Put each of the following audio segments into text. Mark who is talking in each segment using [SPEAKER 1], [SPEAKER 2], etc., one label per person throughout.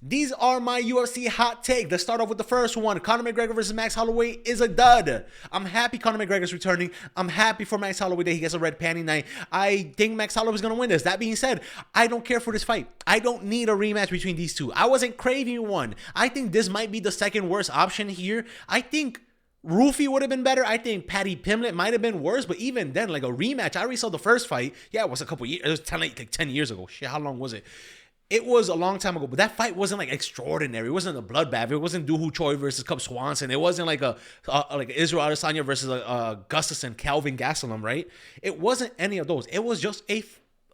[SPEAKER 1] These are my UFC hot take. Let's start off with the first one. Conor McGregor versus Max Holloway is a dud. I'm happy Conor McGregor's returning. I'm happy for Max Holloway that he gets a red panty night. I think Max Holloway is going to win this. That being said, I don't care for this fight. I don't need a rematch between these two. I wasn't craving one. I think this might be the second worst option here. I think Roofy would have been better. I think Paddy Pimblett might have been worse, but even then, like a rematch, I already saw the first fight. Yeah, it was a couple years. It was 10 years ago. Shit, how long was it? It was a long time ago, but that fight wasn't like extraordinary. It wasn't a bloodbath. It wasn't Doo Ho Choi versus Cub Swanson. It wasn't like like Israel Adesanya versus Gustafsson, Calvin Gastelum, right? It wasn't any of those. It was just a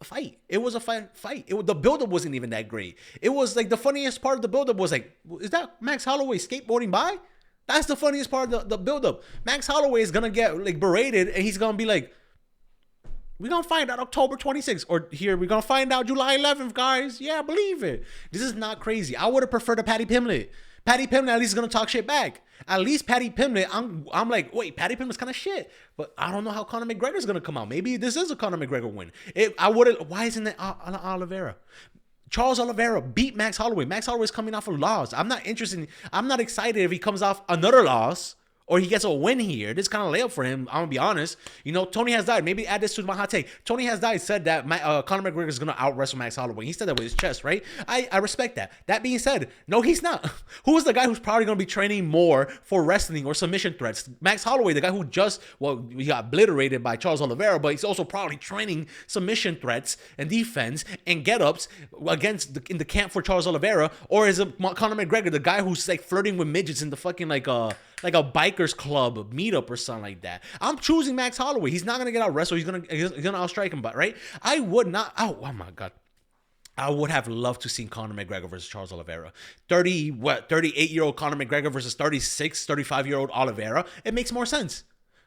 [SPEAKER 1] fight. It was a fight. The buildup wasn't even that great. It was like the funniest part of the buildup was like, is that Max Holloway skateboarding by? That's the funniest part of the buildup. Max Holloway is gonna get like berated, and he's gonna be like, we're going to find out October 26th. Or here, we're going to find out July 11th, guys. Yeah, believe it. This is not crazy. I would have preferred a Paddy Pimblett. Paddy Pimblett at least is going to talk shit back. At least Paddy Pimblett, I'm like, wait, Paddy Pimblett's kind of shit. But I don't know how Conor McGregor's going to come out. Maybe this is a Conor McGregor win. Why isn't it Oliveira? Charles Oliveira beat Max Holloway. Max Holloway's coming off a loss. I'm not excited if he comes off another loss or he gets a win here. This kind of layup for him, I'm going to be honest. You know, Tony Has Died. Maybe add this to my hot take. Tony Has Died said that Conor McGregor is going to out-wrestle Max Holloway. He said that with his chest, right? I respect that. That being said, no, he's not. Who is the guy who's probably going to be training more for wrestling or submission threats? Max Holloway, the guy who he got obliterated by Charles Oliveira, but he's also probably training submission threats and defense and get-ups in the camp for Charles Oliveira. Or is it Conor McGregor, the guy who's like flirting with midgets in the fucking like a bikers club meetup or something like that? I'm choosing Max Holloway. He's not gonna get out wrestled. He's gonna outstrike him, but right? I would not. Oh my god. I would have loved to see Conor McGregor versus Charles Oliveira. 38-year-old Conor McGregor versus 35-year-old Oliveira. It makes more sense.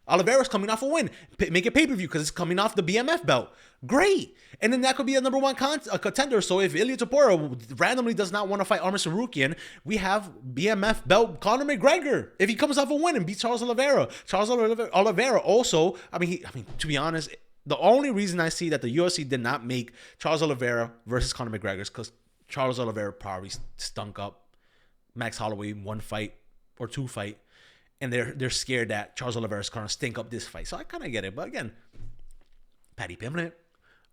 [SPEAKER 1] Oliveira's coming off a win. Make it pay-per-view because it's coming off the BMF belt. Great. And then that could be a number one contender. So if Ilya Topuria randomly does not want to fight Arman Tsarukyan, we have BMF belt Conor McGregor. If he comes off a win and beats Charles Oliveira. Charles Oliveira also, I mean, to be honest, the only reason I see that the UFC did not make Charles Oliveira versus Conor McGregor is because Charles Oliveira probably stunk up Max Holloway one fight or two fight. And they're scared that Charles Oliveira is going to stink up this fight. So I kind of get it. But again, Paddy Pimblett,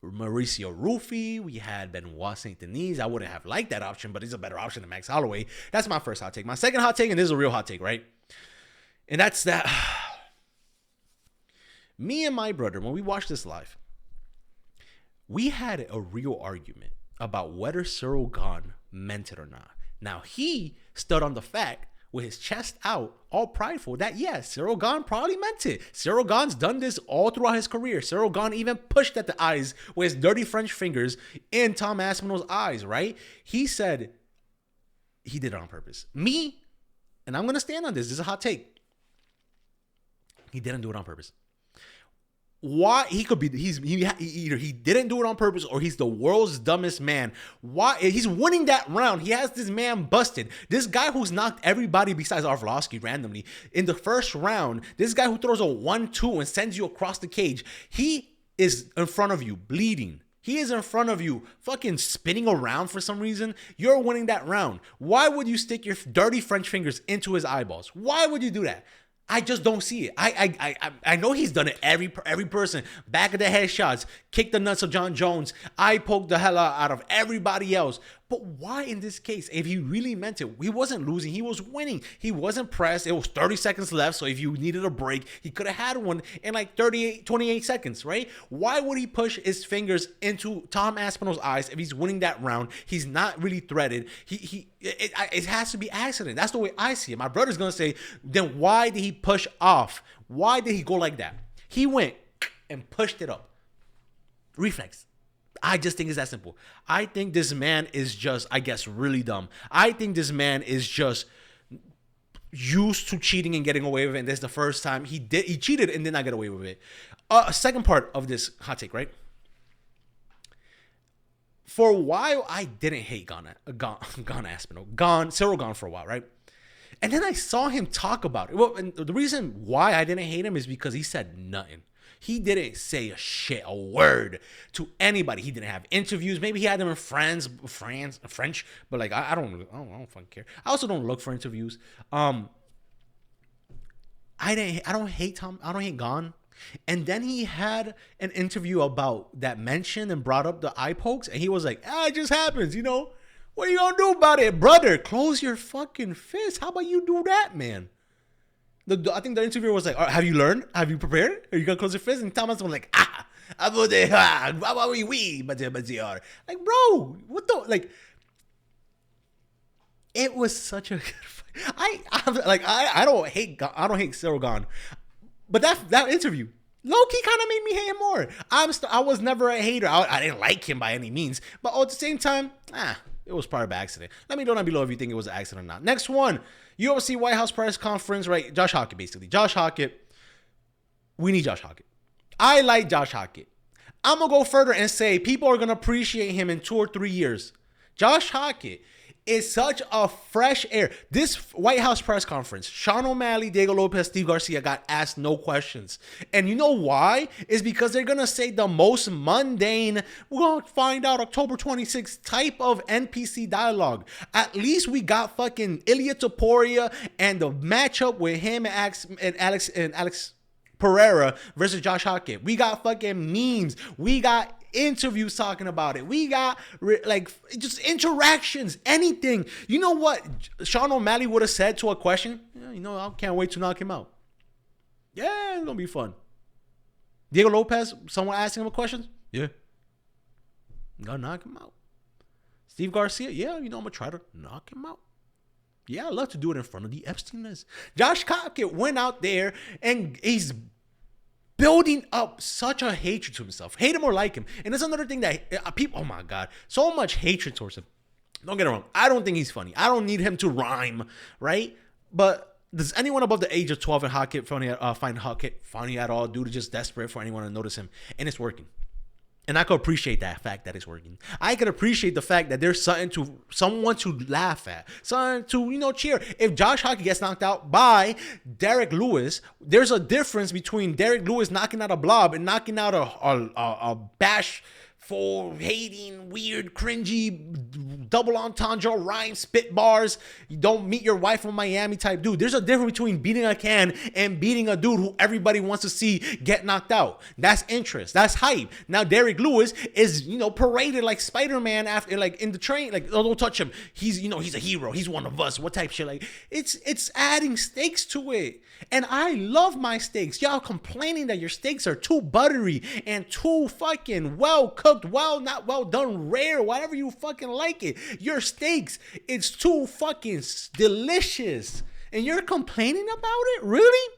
[SPEAKER 1] Mauricio Rufy, we had Benoit Saint Denis. I wouldn't have liked that option, but he's a better option than Max Holloway. That's my first hot take. My second hot take, and this is a real hot take, right? And that's that. Me and my brother, when we watched this live, we had a real argument about whether Ciryl Gane meant it or not. Now, he stood on the fact with his chest out, all prideful, that yes, Ciryl Gane probably meant it. Ciryl Gane's done this all throughout his career. Ciryl Gane even pushed at the eyes with his dirty French fingers in Tom Aspinall's eyes, right? He said he did it on purpose. Me, and I'm going to stand on this. This is a hot take. He didn't do it on purpose. Why? He could be, either he didn't do it on purpose or he's the world's dumbest man. Why? He's winning that round. He has this man busted. This guy who's knocked everybody besides Arlovski randomly in the first round. This guy who throws a 1-2 and sends you across the cage. He is in front of you bleeding. He is in front of you fucking spinning around for some reason. You're winning that round. Why would you stick your dirty French fingers into his eyeballs? Why would you do that? I just don't see it. I know he's done it. Every person, back of the head shots, kick the nuts of John Jones. I poked the hell out of everybody else. But why in this case? If he really meant it, he wasn't losing. He was winning. He wasn't pressed. It was 30 seconds left. So if you needed a break, he could have had one in like 28 seconds, right? Why would he push his fingers into Tom Aspinall's eyes if he's winning that round? He's not really threatened. It has to be accident. That's the way I see it. My brother's going to say, then why did he push off? Why did he go like that? He went and pushed it up. Reflex. I just think it's that simple. I think this man is just, I guess, really dumb. I think this man is just used to cheating and getting away with it. And this is the first time he cheated and did not get away with it. Second part of this hot take, right? For a while, I didn't hate Ciryl Gane for a while, right? And then I saw him talk about it. Well, and the reason why I didn't hate him is because he said nothing. He didn't say a word to anybody. He didn't have interviews. Maybe he had them in French, but like I don't fucking care. I also don't look for interviews. I don't hate Gon. And then he had an interview about that mention and brought up the eye pokes, and he was like, it just happens, you know. What are you gonna do about it, brother? Close your fucking fist. How about you do that, man? I think the interviewer was like, have you learned? Have you prepared? Are you gonna close your fist? And Thomas was like, like, bro, what the, like, it was such a good fight. I don't hate Cyril Gahn, but that interview low-key kind of made me hate him more. I was never a hater. I didn't like him by any means, but at the same time, it was probably by accident. Let me know down below if you think it was an accident or not. Next one, UFC White House press conference, right? Josh Hockett, basically. Josh Hockett. We need Josh Hockett. I like Josh Hockett. I'm going to go further and say people are going to appreciate him in 2 or 3 years. Josh Hockett is such a fresh air. This White House press conference, Sean O'Malley, Diego Lopez, Steve Garcia got asked no questions. And you know why? It's because they're going to say the most mundane, we're going to find out October 26th type of NPC dialogue. At least we got fucking Ilya Topuria and the matchup with him and Alex Pereira versus Josh Hockett. We got fucking memes. We got interviews talking about it. We got like just interactions, anything. You know what Sean O'Malley would have said to a question? Yeah, I can't wait to knock him out. Yeah, it's gonna be fun. Diego Lopez, someone asking him a question? Yeah. I'm gonna knock him out. Steve Garcia, yeah, I'm gonna try to knock him out. Yeah, I'd love to do it in front of the Epstein list. Josh Hockett went out there and he's building up such a hatred to himself. Hate him or like him. And that's another thing that people, oh my God, so much hatred towards him. Don't get it wrong. I don't think he's funny. I don't need him to rhyme, right? But does anyone above the age of 12 in Hockett find Hockett funny at all? Dude is just desperate for anyone to notice him. And it's working. And I could appreciate that fact that it's working. I could appreciate the fact that there's someone to laugh at, someone to, cheer. If Josh Hockett gets knocked out by Derek Lewis, there's a difference between Derek Lewis knocking out a blob and knocking out a bashful, hating, weird, cringy, double entendre, rhyme, spit bars, you don't meet your wife from Miami type dude. There's a difference between beating a can and beating a dude who everybody wants to see get knocked out. That's interest. That's hype. Now Derek Lewis is, paraded like Spider-Man after, like in the train, like, oh, don't touch him. He's, he's a hero. He's one of us. What type of shit? Like, it's adding stakes to it. And I love my steaks. Y'all complaining that your steaks are too buttery and too fucking well cooked, not well done, rare, whatever you fucking like it. Your steaks, it's too fucking delicious. And you're complaining about it? Really?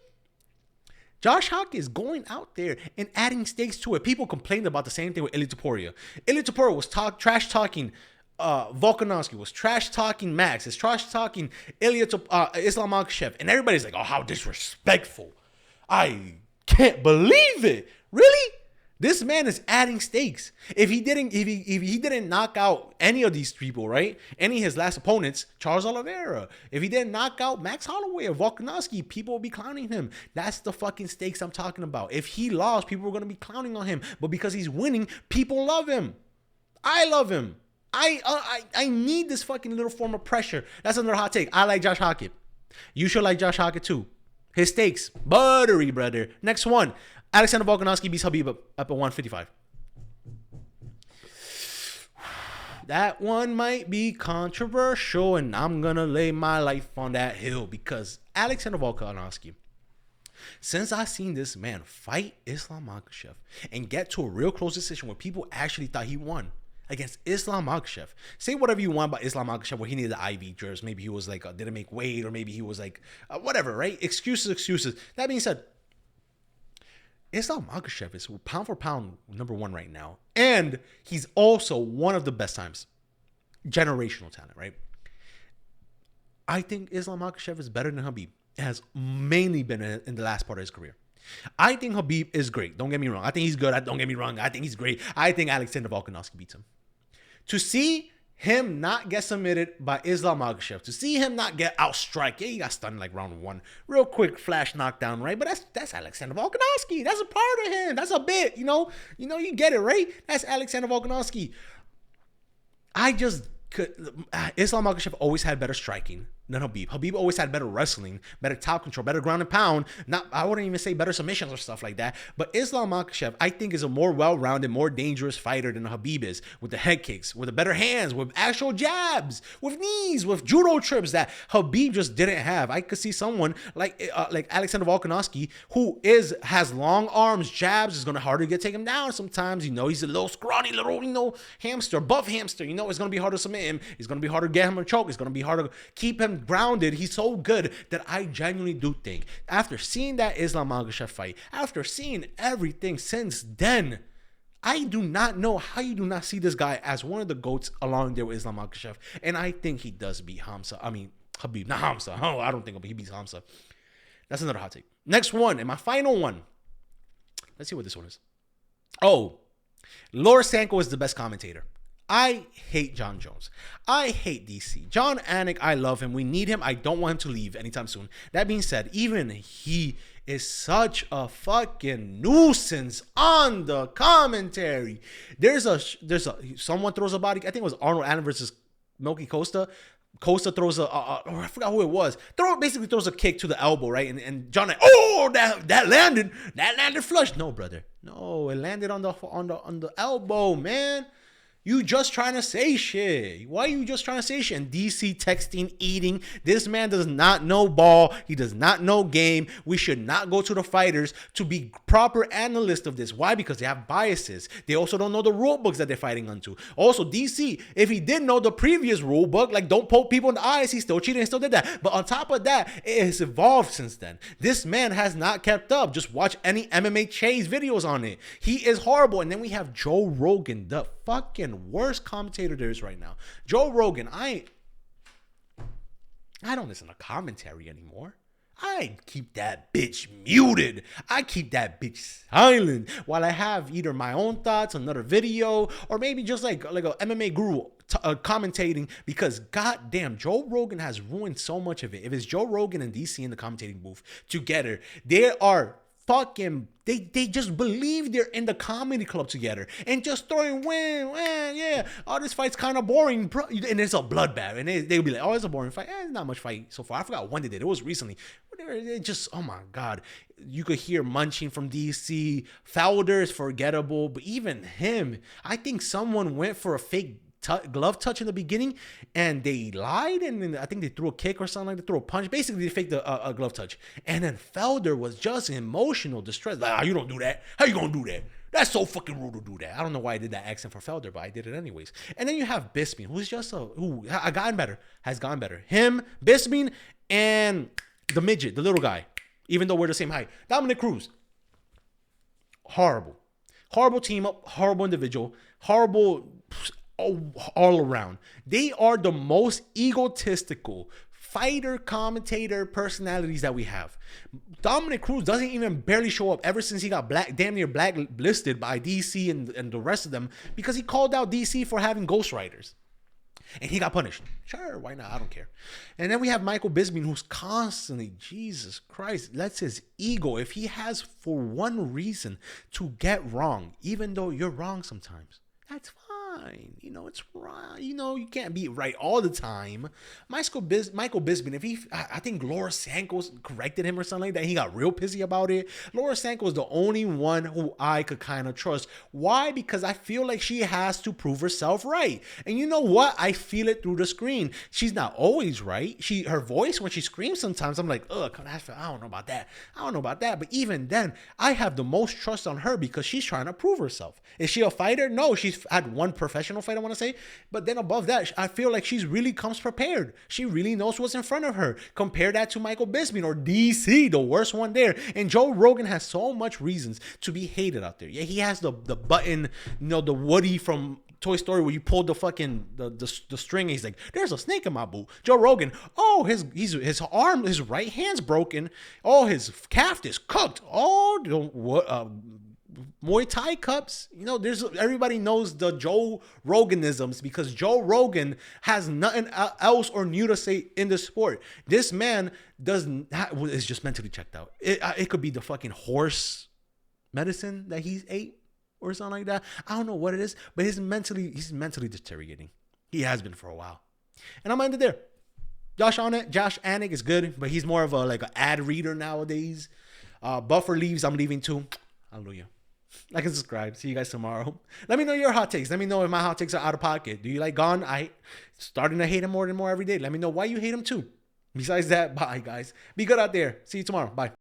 [SPEAKER 1] Josh Hockett is going out there and adding stakes to it. People complained about the same thing with Ilya Topuria. Ilya Topuria was trash talking Volkanovski, was trash talking Max, is trash talking Islam Makhachev, and everybody's like, oh, how disrespectful. I can't believe it. Really? This man is adding stakes. If he didn't knock out any of these people, right? Any of his last opponents, Charles Oliveira. If he didn't knock out Max Holloway or Volkanovski, people will be clowning him. That's the fucking stakes I'm talking about. If he lost, people are going to be clowning on him. But because he's winning, people love him. I love him. I need this fucking little form of pressure. That's another hot take. I like Josh Hockett. You should like Josh Hockett too. His steaks, buttery, brother. Next one. Alexander Volkanovski beats Khabib up at 155. That one might be controversial, and I'm going to lay my life on that hill because Alexander Volkanovski, since I seen this man fight Islam Makhachev and get to a real close decision where people actually thought he won against Islam Makhachev. Say whatever you want about Islam Makhachev, where he needed the IV drips. Maybe he was like, didn't make weight, or maybe he was like, whatever, right? Excuses. That being said, Islam Makhachev is pound for pound #1 right now. And he's also one of the best times. Generational talent, right? I think Islam Makhachev is better than Khabib. It has mainly been in the last part of his career. I think Khabib is great. Don't get me wrong. I think he's good. Don't get me wrong. I think he's great. I think Alexander Volkanovski beats him. To see him not get submitted by Islam Makhachev, to see him not get outstrike. Yeah, he got stunned like round 1. Real quick flash knockdown, right? But that's Alexander Volkanovski. That's a part of him. That's a bit, you know, you get it, right? That's Alexander Volkanovski. Islam Makhachev always had better striking than Khabib. Khabib always had better wrestling, better top control, better ground and pound. I wouldn't even say better submissions or stuff like that. But Islam Makhachev, I think, is a more well-rounded, more dangerous fighter than Khabib is, with the head kicks, with the better hands, with actual jabs, with knees, with judo trips that Khabib just didn't have. I could see someone like Alexander Volkanovski, who has long arms, jabs, is gonna harder to get taken down sometimes. You know, he's a little scrawny, little hamster, buff hamster. You know, it's gonna be hard to submit him. It's gonna be hard to get him a choke. It's gonna be hard to keep him grounded. He's so good that I genuinely do think, after seeing that Islam Makhachev fight, after seeing everything since then, I do not know how you do not see this guy as one of the GOATs along there with Islam Makhachev. And I think he does beat Khabib, not Hamza. Oh, I don't think he beats Hamza. That's another hot take. Next one, and my final one. Let's see what this one is. Oh, Laura Sanko is the best commentator. I hate John Jones. I hate DC. John Anik, I love him. We need him. I don't want him to leave anytime soon. That being said, even he is such a fucking nuisance on the commentary. Someone throws a body. I think it was Arnold Allen versus Milky Costa. Costa throws I forgot who it was. Basically throws a kick to the elbow, right? And John, that landed flush. No, brother. No, it landed on the elbow, man. You just trying to say shit. Why are you just trying to say shit? And DC texting, eating. This man does not know ball. He does not know game. We should not go to the fighters to be proper analysts of this. Why? Because they have biases. They also don't know the rule books that they're fighting onto. Also, DC, if he did know the previous rule book, like don't poke people in the eyes, he still cheated and still did that. But on top of that, it has evolved since then. This man has not kept up. Just watch any MMA Chase videos on it. He is horrible. And then we have Joe Rogan, the fucking worst commentator there is right now. Joe Rogan, I don't listen to commentary anymore. I keep that bitch muted. I keep that bitch silent while I have either my own thoughts, another video, or maybe just like a MMA guru commentating, because goddamn, Joe Rogan has ruined so much of it. If it's Joe Rogan and DC in the commentating booth together, they are fucking, they just believe they're in the comedy club together and just throwing win, yeah. Oh, this fight's kind of boring, bro. And it's a bloodbath. And they'll be like, oh, it's a boring fight. It's not much fight so far. I forgot when they did. It was recently. It just, oh my God. You could hear munching from DC. Fowler is forgettable. But even him, I think someone went for a fake glove touch in the beginning and they lied, and then I think they threw a kick or something, like they threw a punch. Basically they faked a glove touch, and then Felder was just emotional distress, like, you don't do that. How you gonna do that? That's so fucking rude to do that. I don't know why I did that accent for Felder, but I did it anyways. And then you have Bisping, who's just has gotten better. Him, Bisping, and the midget, the little guy, even though we're the same height, Dominic Cruz. Horrible team up, horrible individual, horrible all around. They are the most egotistical fighter, commentator personalities that we have. Dominic Cruz doesn't even barely show up ever since he got damn near blacklisted by DC and the rest of them, because he called out DC for having ghostwriters. And he got punished. Sure, why not? I don't care. And then we have Michael Bisping, who's constantly, Jesus Christ, lets his ego, if he has for one reason to get wrong, even though you're wrong sometimes, that's fine. It's right. You can't be right all the time. Michael Bisping, I think Laura Sanko corrected him or something like that. He got real pissy about it. Laura Sanko is the only one who I could kind of trust. Why? Because I feel like she has to prove herself right. And you know what? I feel it through the screen. She's not always right. Her voice, when she screams sometimes, I'm like, ugh, I don't know about that. But even then, I have the most trust on her because she's trying to prove herself. Is she a fighter? No, she's had one professional fight, I want to say. But then above that, I feel like she's really comes prepared. She really knows what's in front of her. Compare that to Michael Bisping or DC, the worst one there. And Joe Rogan has so much reasons to be hated out there. Yeah, he has the button, the Woody from Toy Story where you pulled the fucking the string and he's like, there's a snake in my boot. Joe Rogan, oh, his arm, his right hand's broken. Oh, his calf is cooked. Oh, Muay Thai cups. You know, there's everybody knows the Joe Roganisms because Joe Rogan has nothing else or new to say in the sport. This man is just mentally checked out. It could be the fucking horse medicine that he's ate or something like that. I don't know what it is, but he's mentally deteriorating. He has been for a while. And I'm gonna end it there. Josh Anik is good, but he's more of an ad reader nowadays. Buffer leaves, I'm leaving too. Hallelujah. Like and subscribe. See you guys tomorrow. Let me know your hot takes. Let me know if my hot takes are out of pocket. Do you like Gon? I starting to hate him more and more every day. Let me know why you hate him too. Besides that, bye guys. Be good out there. See you tomorrow. Bye.